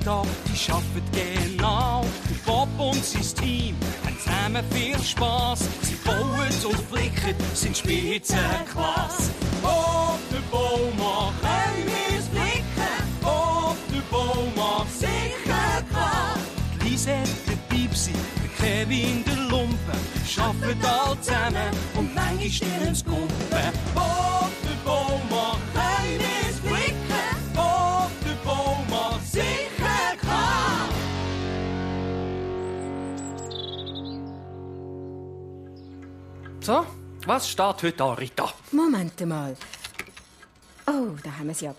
Rita, die arbeiten genau. Bob und sein Team haben zusammen viel Spass. Sie bauen und flicken, sind Spitzenklasse. Bob, der Baumann, können wir's flicken. Bob, der Baumann, sicher klar. Die Lisette, der Piepsi, der Kevin, der Lumpen, arbeiten alle zusammen und manchmal stirnen's Kumpen. Bob, der Baumann, können wir's flicken. Bob, der Baumann, sicher klar. So, was steht heute an, Rita? Moment mal. Oh, da haben wir es ja.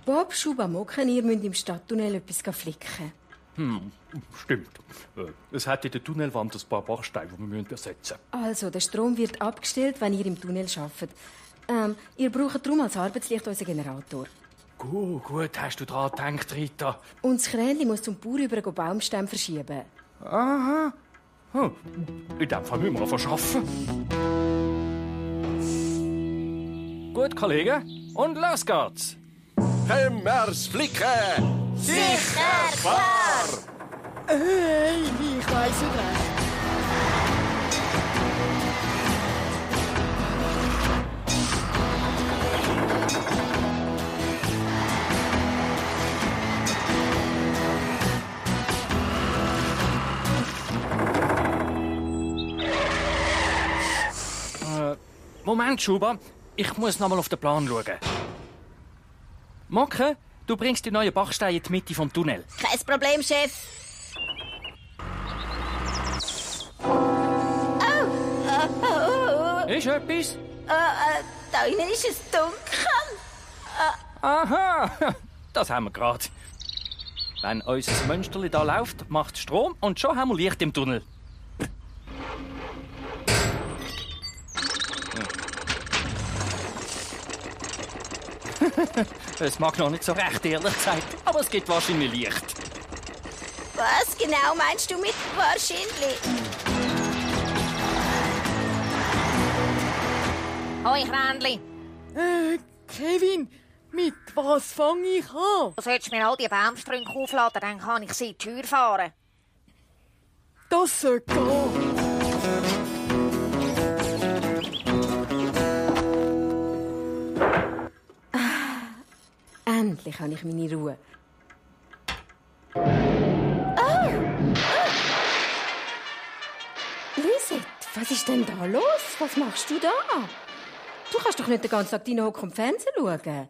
Bob, Schuba, Mocken, ihr müsst im Stadttunnel etwas flicken. Stimmt. Es hat in der Tunnelwand ein paar Bachsteine, die wir ersetzen müssen. Also, der Strom wird abgestellt, wenn ihr im Tunnel arbeitet. Ihr braucht darum als Arbeitslicht unseren Generator. Gut, hast du daran gedacht, Rita? Und das Krähenli muss zum Bauer über einen Baumstamm verschieben. Aha. In dem Fall müssen wir verschaffen. Gut, Kollegen. Und los geht's. Können wir's flicken? Sicher klar! Ich weiss nicht recht. Moment, Schuba. Ich muss noch mal auf den Plan schauen. Mocke, du bringst die neuen Bachsteine in die Mitte vom Tunnel. Kein Problem, Chef. Ist etwas? Da innen ist es dunkel. Aha, das haben wir gerade. Wenn unser Münsterli da läuft, macht es Strom und schon haben wir Licht im Tunnel. Es mag noch nicht so recht, ehrlich gesagt, aber es gibt wahrscheinlich Licht. Was genau meinst du mit wahrscheinlich? Hoi, Krändli. Kevin, mit was fange ich an? Du solltest mir all die Baumstrünke aufladen, dann kann ich sie in die Tür fahren. Das sollte gehen. Endlich habe ich meine Ruhe. Lisette, was ist denn da los? Was machst du da? Du kannst doch nicht den ganzen Tag hocken und Fernsehen schauen.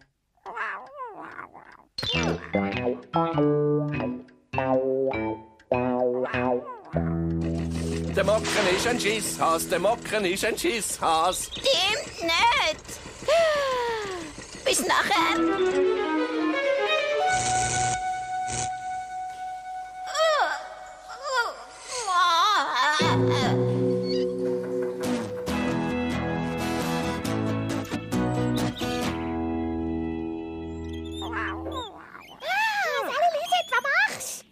Der Mocken ist ein Schisshas, der Mocken ist ein Schisshas. Stimmt nicht. Bis nachher.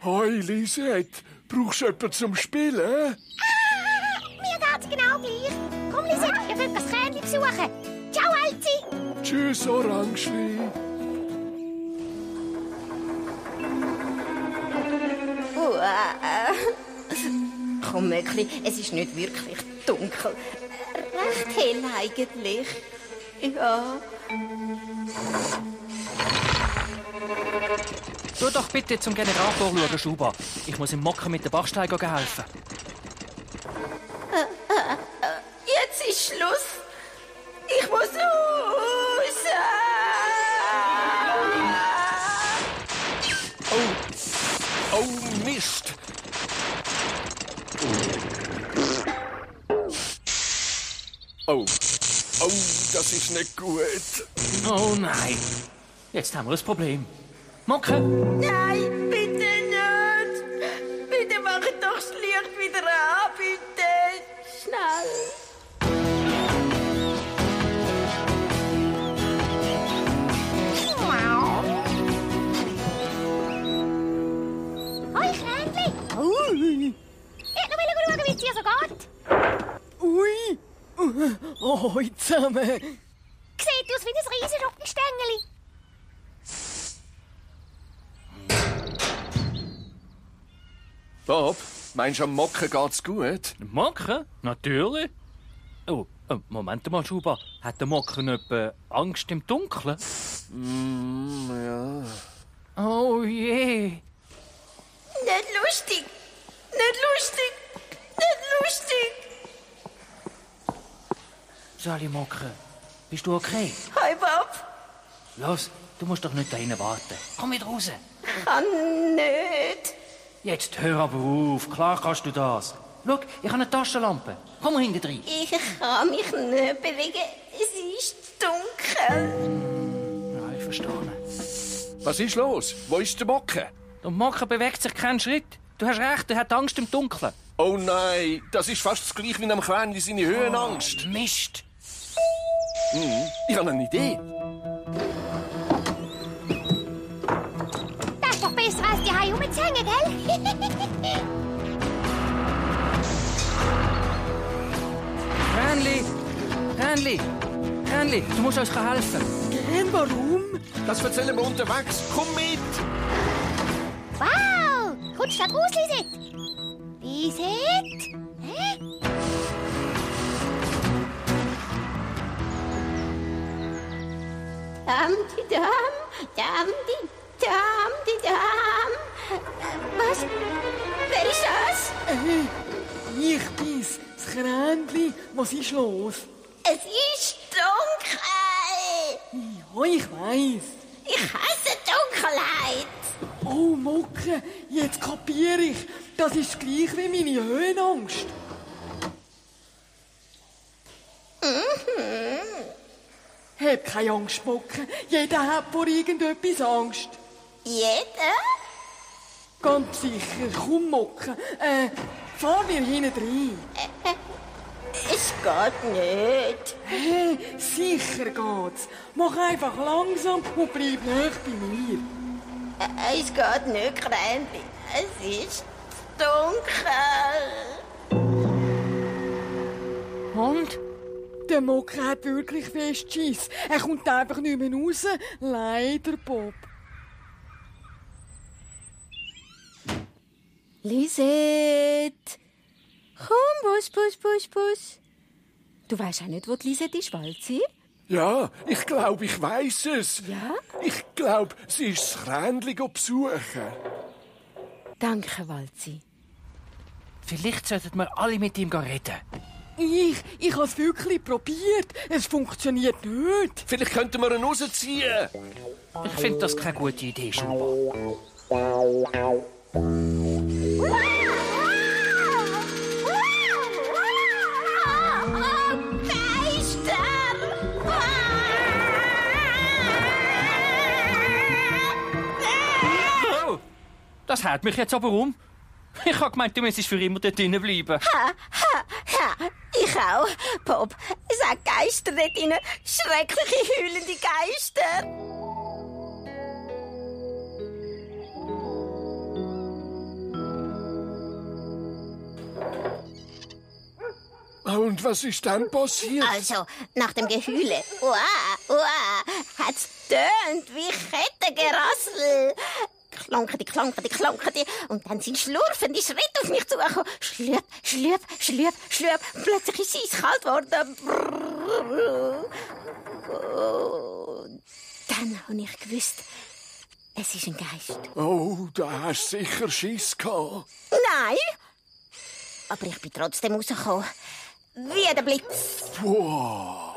Hoi, Lisette. Brauchst du jemanden zum Spielen? Mir geht's genau gleich. Komm, Lisette, wir wollen das Krähenli besuchen. Ciao, Elzi. Tschüss, Orangeli. Komm, Möckli, es ist nicht wirklich dunkel. Recht hell eigentlich. Ja. Tu doch bitte zum Generator schauen, Schuba. Ich muss im Mocken mit den Bachsteinen helfen. Jetzt ist Schluss. Ich muss raus. Oh, Mist. Oh, das ist nicht gut. Oh nein. Jetzt haben wir ein Problem. Mocken! Nein, bitte nicht. Bitte mach doch das Licht wieder an, bitte. Schnell. Hoi, Krähenli. Ui. Ich wollte noch schauen, wie es dir so geht. Ui. Ahoi zusammen. Sieht aus wie ein riesen Rückenstängeli. Bob, meinst du, am Mocken geht's gut? Mocken? Natürlich. Oh, Moment mal, Schuba. Hat der Mocken etwa Angst im Dunkeln? Ja. Oh je. Nicht lustig. Nicht lustig. Nicht lustig. Sali Mocken, bist du okay? Hi, Bob. Los, du musst doch nicht da drinnen warten. Komm wieder raus. Kann nicht. Jetzt hör aber auf. Klar kannst du das. Schau, ich habe eine Taschenlampe. Komm mal hinten rein. Ich kann mich nicht bewegen. Es ist dunkel. Ja, ich verstehe. Was ist los? Wo ist der Mocken? Der Mocken bewegt sich keinen Schritt. Du hast recht, er hat Angst im Dunkeln. Oh nein, das ist fast das gleiche wie am Kleinen seine Höhenangst. Mist. Ich habe eine Idee. Das ist doch besser, als die Haie rumzuhängen, gell? Ränli, du musst uns helfen. Gern, warum? Das erzählen wir unterwegs. Komm mit! Wow! Kommst du da raus, Lisette? Lisette? Hä? Dam-di-dam, dam-di-dam-di-dam. Was? Wer ist das? Ich bin's, das Kränli. Was ist los? Es ist dunkel. Ja, ich weiss. Ich hasse Dunkelheit. Oh, Mucke, jetzt kapiere ich. Das ist gleich wie meine Höhenangst. Hab keine Angst, Mucke. Jeder hat vor irgendetwas Angst. Jeder? Ganz sicher. Komm, Mucke. Fahr mir hinten rein. Es geht nicht. Hey, sicher geht's. Mach einfach langsam und bleib nahe bei mir. Es geht nicht, Kränli. Es ist dunkel. Und? Der Mucke hat wirklich fest Schiss. Er kommt einfach nicht mehr raus. Leider, Bob. Lisette! Komm, Bus. Du weisst auch nicht, wo die Lisette ist, Walzi? Ja, ich glaube, ich weiss es. Ja? Ich glaube, sie ist das Kränli besuchen. Danke, Walzi. Vielleicht sollten wir alle mit ihm reden. Ich habe es wirklich probiert. Es funktioniert nicht. Vielleicht könnten wir ihn rausziehen. Ich finde das keine gute Idee, Schuba. Oh, das haut mich jetzt aber um. Ich habe gemeint, du müsstest für immer dort drinnen bleiben. Ich auch, Bob. Es hat Geister dort drin. Schreckliche, heulende Geister. Und was ist dann passiert? Also, nach dem Geheule, hat's tönt wie Kettengerassel. Klonkerte. Und dann sind schlurfende Schritte auf mich zugekommen. Schlürp. Plötzlich ist es eiskalt geworden. Und dann habe ich gewusst, es ist ein Geist. Oh, da hast du sicher Schiss gehabt. Nein, aber ich bin trotzdem rausgekommen. Wie der Blitz. Wow.